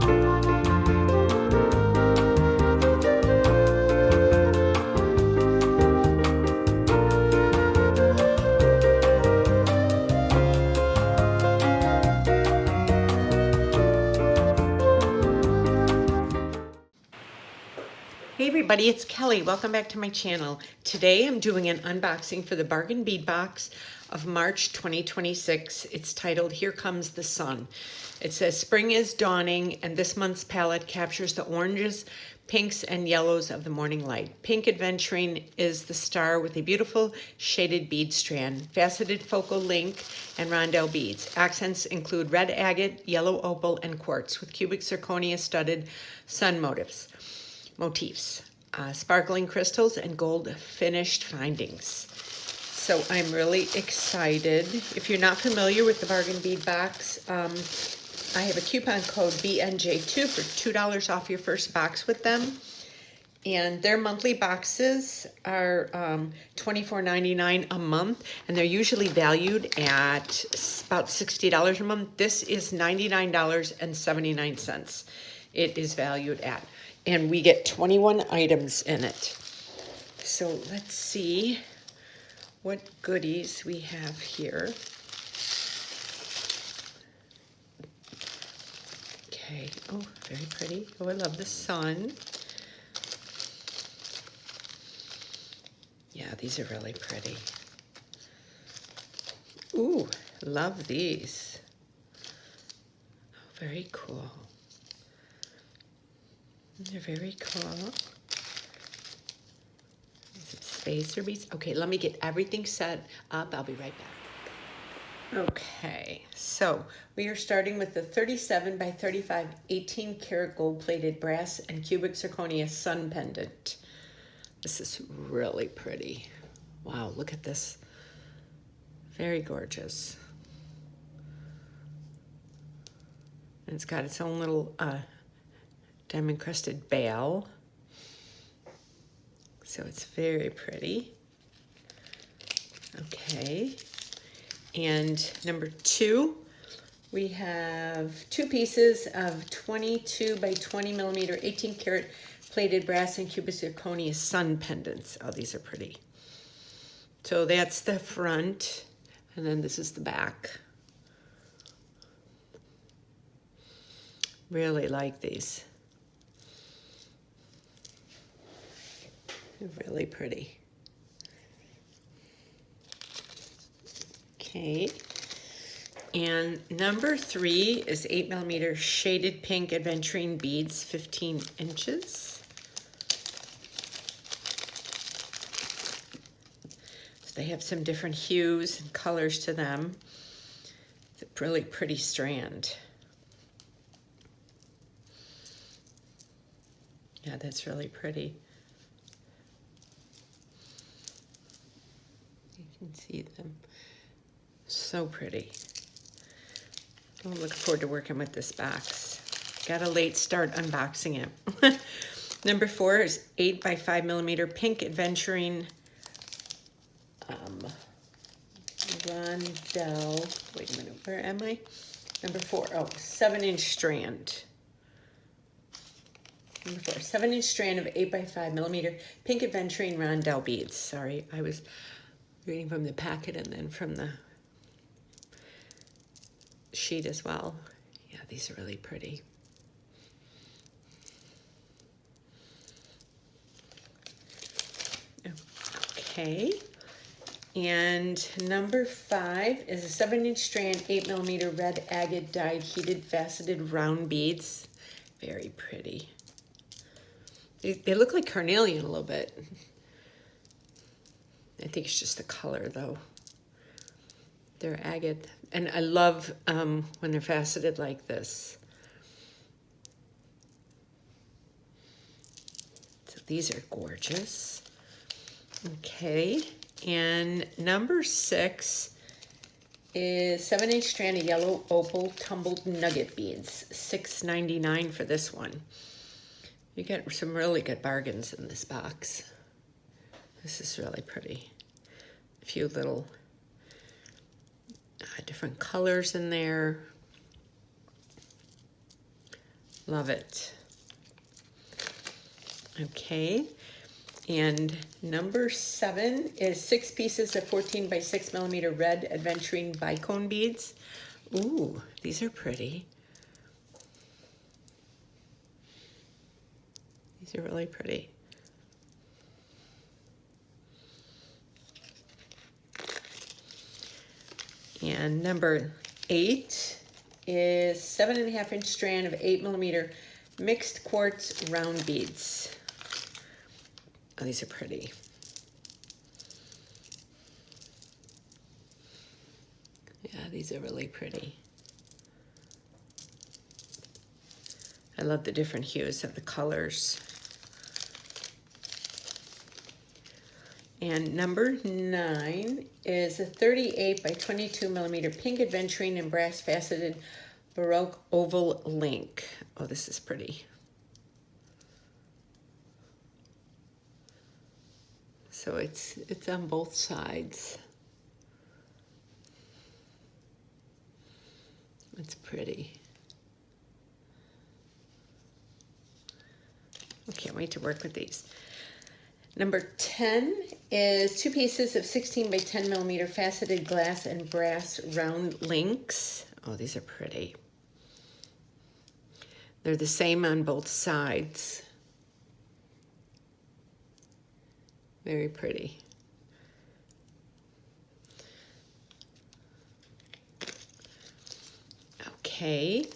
Hey everybody, it's Kelly. Welcome back to my channel. Today I'm doing an unboxing for the bargain bead box of March 2026. It's titled Here Comes the Sun. It says spring is dawning and this month's palette captures the oranges, pinks, and yellows of the morning light. Pink Adventuring is the star with a beautiful shaded bead strand, faceted focal link, and rondelle beads. Accents include red agate, yellow opal, and quartz with cubic zirconia studded sun motifs, sparkling crystals, and gold finished findings. So I'm really excited. If you're not familiar with the bargain bead box, I have a coupon code BNJ2 for $2 off your first box with them. And their monthly boxes are $24.99 a month, and they're usually valued at about $60 a month. This is $99.79. It is valued at. And we get 21 items in it. So let's see what goodies we have here. Okay, oh, very pretty. Oh, I love the sun. Yeah, these are really pretty. Ooh, love these. Oh, very cool. They're very cool. Some spacer beads. Okay, let me get everything set up. I'll be right back. Okay, so we are starting with the 37 by 35 18 karat gold plated brass and cubic zirconia sun pendant. This is really pretty. Wow, look at this. Very gorgeous. And it's got its own little diamond crusted bell. So it's very pretty. Okay. And number 2, we have 2 pieces of 22 by 20 millimeter 18 karat plated brass and cubic zirconia sun pendants. Oh, these are pretty. So that's the front, and then this is the back. Really like these. They're really pretty. Okay. And number 3 is 8 millimeter shaded pink adventuring beads, 15 inches. So they have some different hues and colors to them. It's a really pretty strand. Yeah, that's really pretty. You can see them. So pretty. I'm looking forward to working with this box. Got a late start unboxing it. Number 4 is 8 by 5 millimeter pink adventuring rondelle. Wait a minute, where am I? Number 4, oh, 7-inch strand. Number 4, 7-inch strand of 8 by 5 millimeter pink adventuring rondelle beads. Sorry, I was reading from the packet and then from the sheet as well. Yeah, these are really pretty. Okay. And number 5 is a 7-inch strand, 8 millimeter red agate dyed heated faceted round beads. Very pretty. They look like carnelian a little bit. I think it's just the color though. They're agate. And I love when they're faceted like this. So these are gorgeous. Okay. And number 6 is 7-inch strand of yellow opal tumbled nugget beads. $6.99 for this one. You get some really good bargains in this box. This is really pretty. A few little different colors in there. Love it. Okay. And number 7 is 6 pieces of 14 by 6 millimeter red adventuring bicone beads. Ooh, these are pretty. These are really pretty. And number 8 is 7.5-inch strand of 8 millimeter mixed quartz round beads. Oh, these are pretty. Yeah, these are really pretty. I love the different hues of the colors. And number 9 is a 38 by 22 millimeter pink adventuring and brass faceted Baroque oval link. Oh, this is pretty. So it's on both sides. It's pretty. I can't wait to work with these. Number 10 is 2 pieces of 16 by 10 millimeter faceted glass and brass round links. Oh, these are pretty. They're the same on both sides. Very pretty. Okay.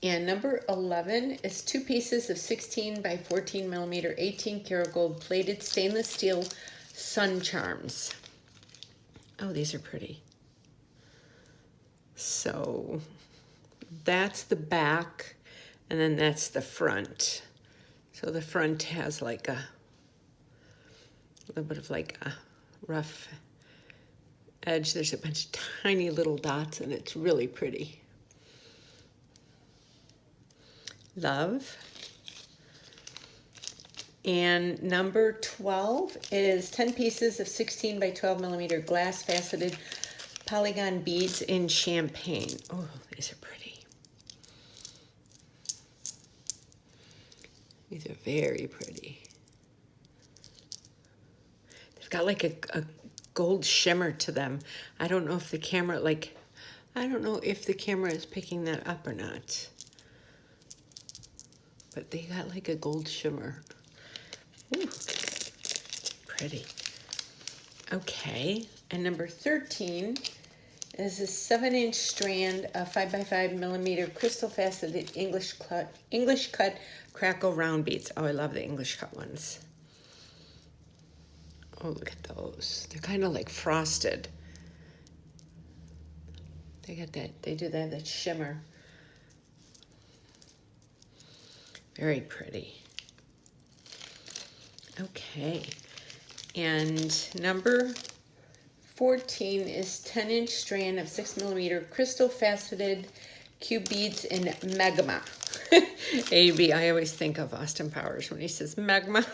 And number 11 is 2 pieces of 16 by 14 millimeter 18 karat gold plated stainless steel sun charms. Oh, these are pretty. So that's the back, and then that's the front. So the front has like a little bit of like a rough edge. There's a bunch of tiny little dots, and it's really pretty. Love. And number 12 is 10 pieces of 16 by 12 millimeter glass faceted polygon beads in champagne. Oh, these are pretty. These are very pretty. They've got like a gold shimmer to them. I don't know if the camera, is picking that up or not. But they got like a gold shimmer. Ooh, pretty. Okay, and number 13 is a 7-inch strand of 5 by 5 millimeter crystal faceted English cut crackle round beads. Oh, I love the English cut ones. Oh, look at those. They're kind of like frosted. They got that, they do that shimmer. Very pretty. Okay, and number 14 is 10-inch strand of 6 millimeter crystal faceted cube beads in magma. AB, I always think of Austin Powers when he says magma.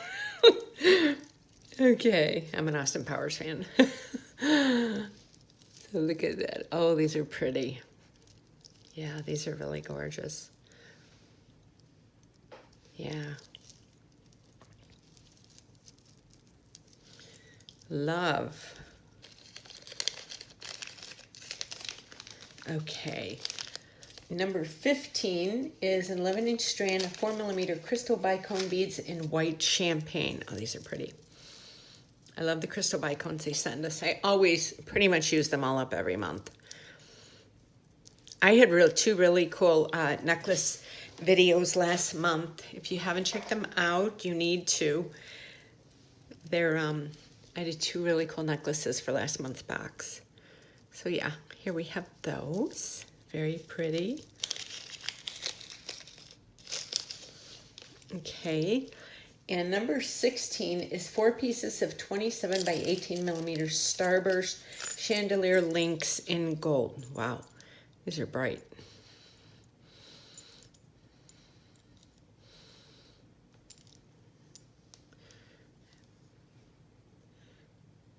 Okay, I'm an Austin Powers fan. So look at that. Oh, these are pretty. Yeah, these are really gorgeous. Yeah. Love. Okay. Number 15 is an 11-inch strand of 4 millimeter crystal bicone beads in white champagne. Oh, these are pretty. I love the crystal bicones they send us. I always pretty much use them all up every month. I had 2 really cool necklace videos last month. If you haven't checked them out, you need to. They're I did 2 really cool necklaces for last month's box. So yeah, here we have those. Very pretty. Okay, and number 16 is 4 pieces of 27 by 18 millimeter starburst chandelier links in gold. Wow, these are bright.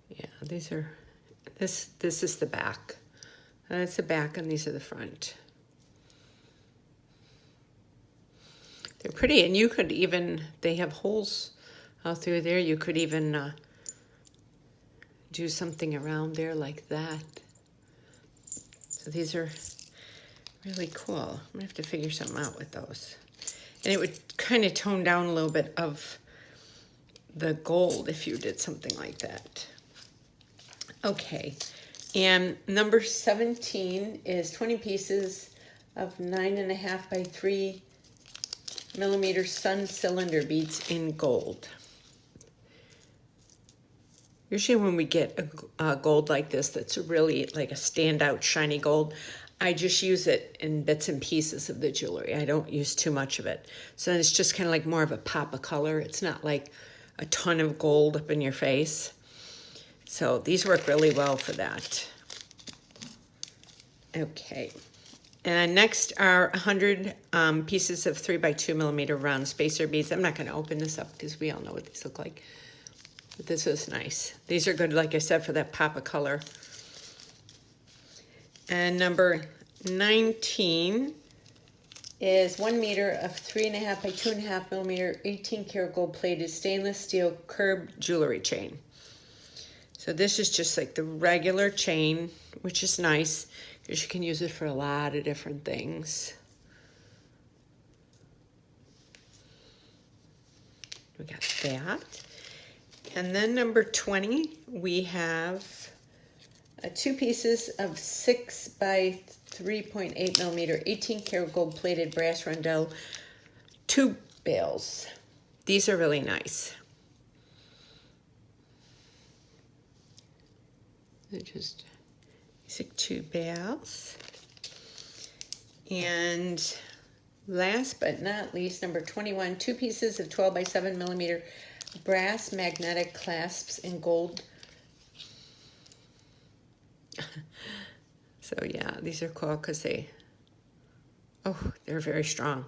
Yeah, these are, this is the back. That's the back and these are the front. They're pretty, and you could even, they have holes out through there. You could even do something around there like that. So these are really cool. I'm gonna have to figure something out with those. And it would kind of tone down a little bit of the gold if you did something like that. Okay, and number 17 is 20 pieces of 9.5 by 3 millimeter sun cylinder beads in gold. Usually when we get a gold like this that's really like a standout shiny gold, I just use it in bits and pieces of the jewelry. I don't use too much of it. So then it's just kind of like more of a pop of color. It's not like a ton of gold up in your face. So these work really well for that. Okay. And next are 100 pieces of 3 by 2 millimeter round spacer beads. I'm not going to open this up because we all know what these look like. But this is nice. These are good, like I said, for that pop of color. And number 19 is 1 meter of 3.5 by 2.5 millimeter 18 karat gold plated stainless steel curved jewelry chain. So this is just like the regular chain, which is nice because you can use it for a lot of different things. We got that. And then number 20, we have 2 pieces of 6 by 3.8 millimeter 18 karat gold plated brass rondelle tube bales. These are really nice. They're just basic tube bales. And last but not least, number 21, 2 pieces of 12 by 7 millimeter brass magnetic clasps in gold. So yeah, these are cool because they're very strong.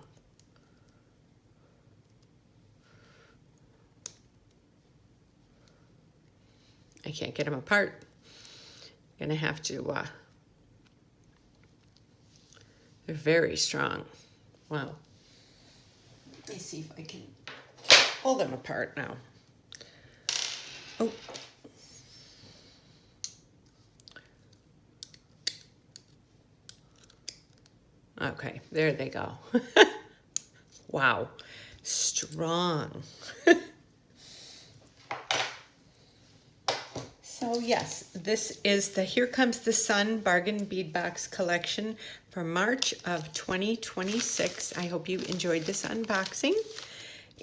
I can't get them apart. Gonna have to, they're very strong. Wow. Let me see if I can pull them apart now. Oh. Okay, there they go. Wow, strong. So yes, this is the Here Comes the Sun Bargain Bead Box Collection for March of 2026. I hope you enjoyed this unboxing.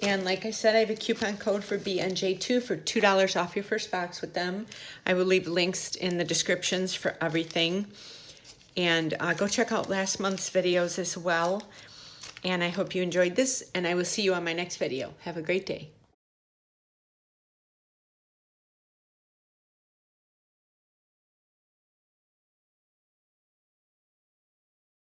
And like I said, I have a coupon code for BNJ2 for $2 off your first box with them. I will leave links in the descriptions for everything. And go check out last month's videos as well. And I hope you enjoyed this, and I will see you on my next video. Have a great day.